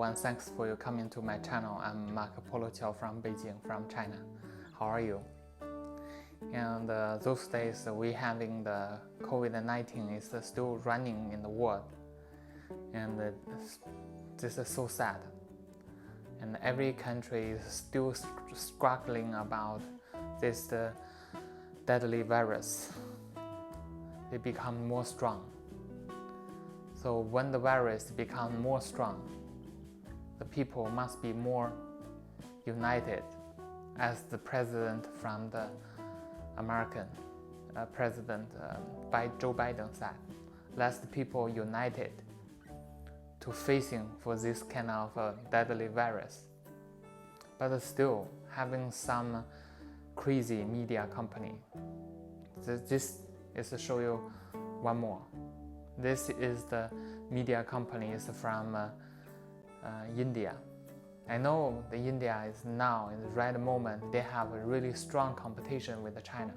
everyone, thanks for you coming to my channel. I'm Marco Polo Qiao from Beijing, from China. How are you? And those days we having the COVID-19 is still running in the world, and this is so sad. And every country is still struggling about this deadly virus. It become more strong. So when the virus becomes more strong, the people must be more united. As the president from the American president Joe Biden said, let the people united to facing for this kind of deadly virus. But still having some crazy media company. This is to show you one more. This is the media companies from India. I know the India is now in the right moment, they have a really strong competition with China.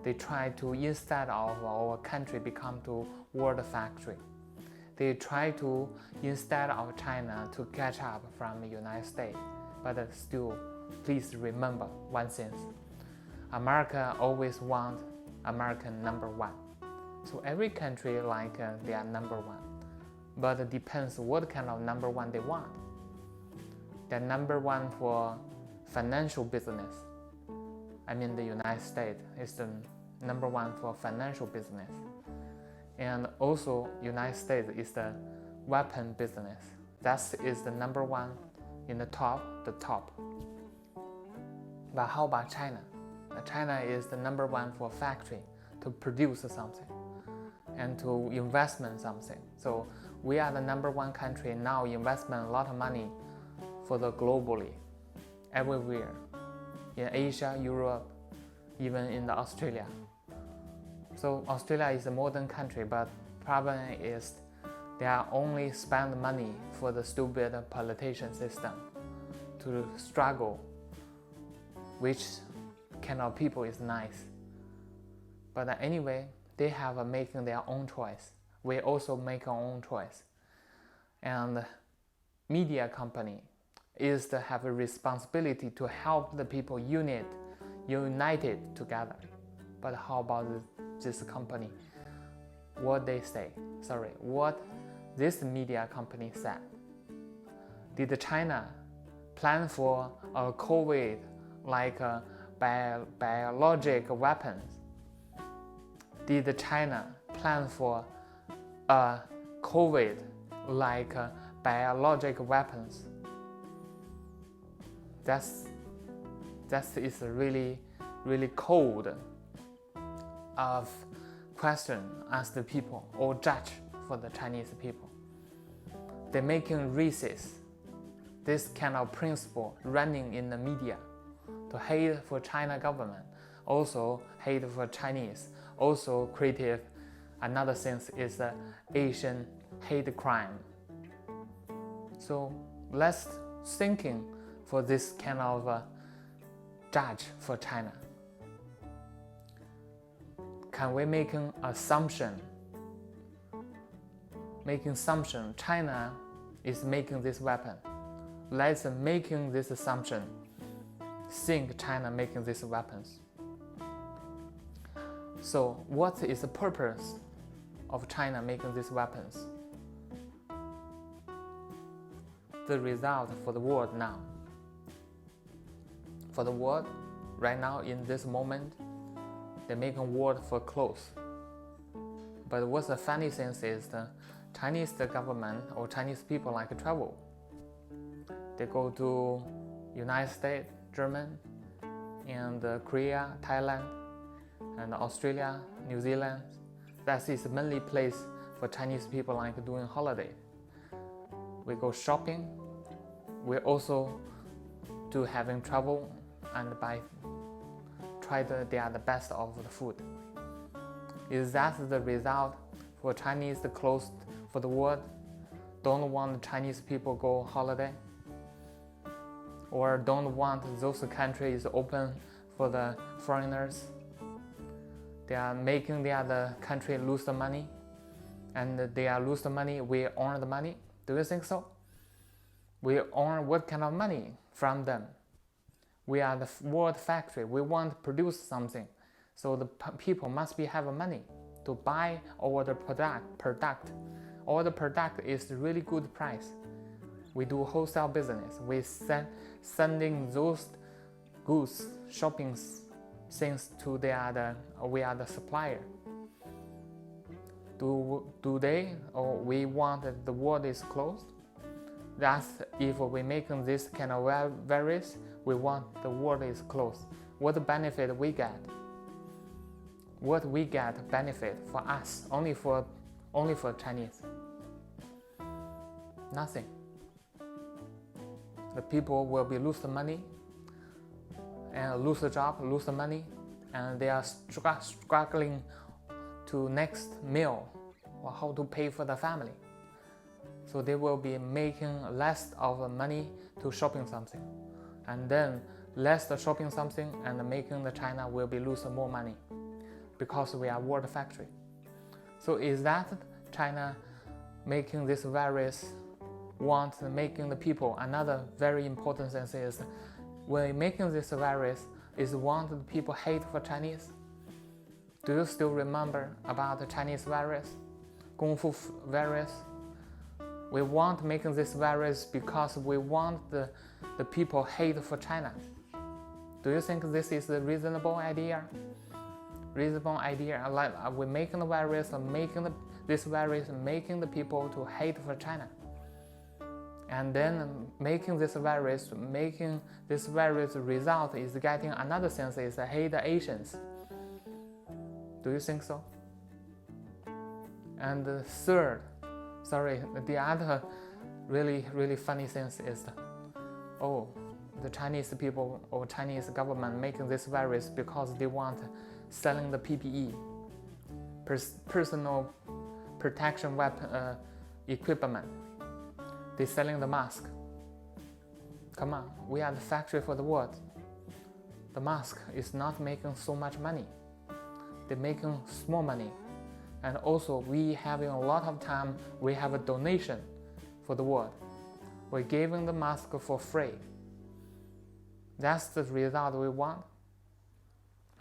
They try to, instead of our country become to world factory, they try to, instead of China, to catch up from the United States. But still, please remember one thing. America always want American number one. So every country like they are number one. But it depends what kind of number one they want. They're number one for financial business. I mean the United States is the number one for financial business. And also United States is the weapon business. That is the number one in the top. But how about China? China is the number one for factory to produce something and to investment something. So we are the number one country now, investment a lot of money for the globally, everywhere, in Asia, Europe, even in the Australia. So Australia is a modern country, but problem is they are only spend money for the stupid politician system to struggle, which kind of people is nice. But anyway, they have making their own choice. We also make our own choice. And media company is to have a responsibility to help the people united together. But how about this company? What they say? Sorry, what this media company said. Did China plan for a COVID like biologic weapons? Did China plan for a COVID like biologic weapons? That is a really cold of question as the people or judge for the Chinese people. They're making racist, this kind of principle running in the media to hate for China government, also hate for Chinese, also creative. Another thing is the Asian hate crime. So let's thinking for this kind of judge for China. Can we make an assumption? Making assumption China is making this weapon. Let's making this assumption. Think China making these weapons. So what is the purpose of China making these weapons? The result for the world now. For the world, right now in this moment, they're making war for clothes. But what's the funny thing is the Chinese government or Chinese people like to travel. They go to United States, Germany, and Korea, Thailand, and Australia, New Zealand. That is mainly place for Chinese people like doing holiday. We go shopping. We also do having travel and they are the best of the food. Is that the result for Chinese closed for the world? Don't want Chinese people go holiday? Or don't want those countries open for the foreigners? They are making the other country lose the money, and they are lose the money, we earn the money. Do you think so? We earn what kind of money from them? We are the world factory. We want to produce something. So the people must have money to buy all the product. All the product is really good price. We do wholesale business. We sending those goods, shopping things to we are the supplier. Do they, or we want that the world is closed? That's if we making this kind of virus, we want the world is closed. What benefit we get? What we get benefit for us, only for Chinese? Nothing. The people will be lose the money and lose the job, lose the money, and they are struggling to next meal or how to pay for the family. So they will be making less of money to shopping something, and then less the shopping something and making the China will be losing more money because we are world factory. So is that China making this virus making the people? Another very important thing is when making this virus is want the people hate for Chinese. Do you still remember about the Chinese virus, Kung Fu virus? We want making this virus because we want the people hate for China. Do you think this is a reasonable idea? Reasonable idea, like we're making the virus, this virus making the people to hate for China. And then making this virus result is getting another sense is hate the Asians. Do you think so? And the third, the other really funny thing is the Chinese people or Chinese government making this virus because they want selling the PPE, personal protection weapon equipment. They're selling the mask. Come on, we are the factory for the world. The mask is not making so much money. They're making small money. And also we having a lot of time, we have a donation for the world. We're giving the mask for free. That's the result we want.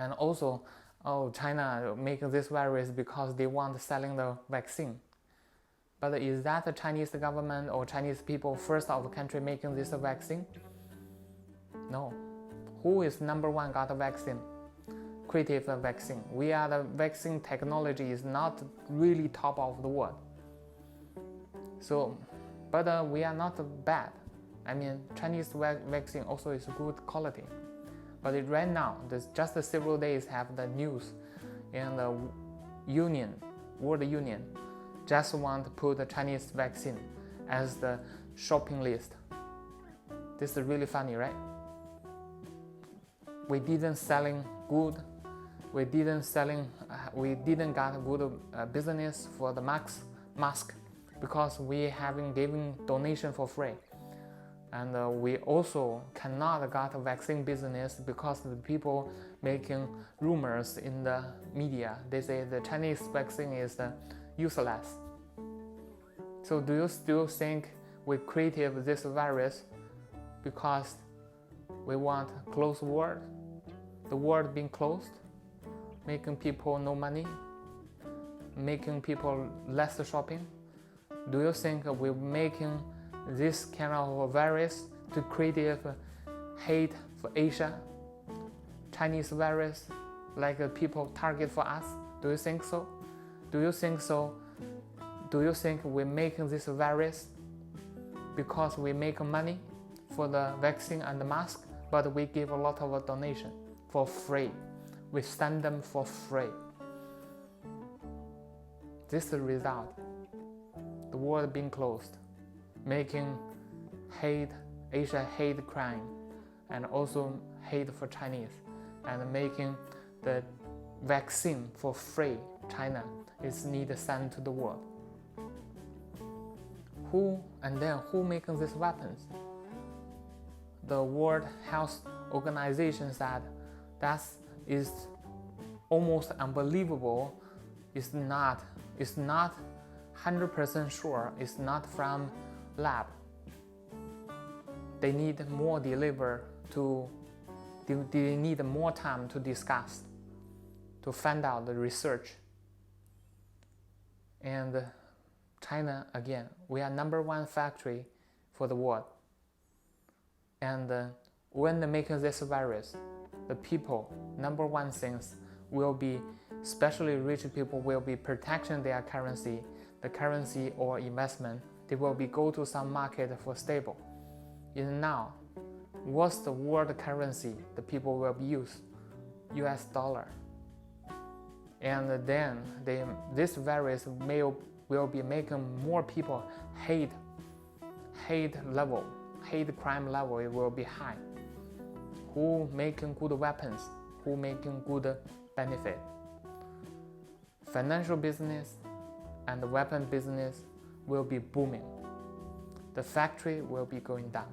And also, China making this virus because they want selling the vaccine. But is that the Chinese government or Chinese people first of the country making this vaccine? No. Who is number one got a vaccine? Creative vaccine. We are the vaccine technology is not really top of the world. So, but we are not bad. I mean, Chinese vaccine also is good quality. But right now, just several days have the news, and the World Union, just want to put the Chinese vaccine as the shopping list. This is really funny, right? We didn't selling good. We didn't got good business for the mask because we having giving donation for free. And we also cannot got a vaccine business because the people making rumors in the media. They say the Chinese vaccine is useless. So do you still think we created this virus because we want closed world? The world being closed, making people no money, making people less shopping? Do you think we're making this kind of virus to create hate for Asia? Chinese virus, like people target for us? Do you think so? Do you think so? Do you think we're making this virus because we make money for the vaccine and the mask, but we give a lot of donation for free? We send them for free. This is the result. The world being closed, making Asia hate crime, and also hate for Chinese, and making the vaccine for free. China is need to send to the world. Who making these weapons? The World Health Organization said that is almost unbelievable. It's not 100% sure. It's not from lab. they need more they need more time to discuss, to find out the research. And China, again, we are #1 factory for the world. And when they make this virus, the people, #1 things will be, especially rich people, will be protecting their currency, the currency or investment. They will be go to some market for stable. In now, what's the world currency the people will use? US dollar. And then this virus will be making more people hate crime level, it will be high. Who making good weapons? Who making good benefit? Financial business and the weapon business will be booming. The factory will be going down.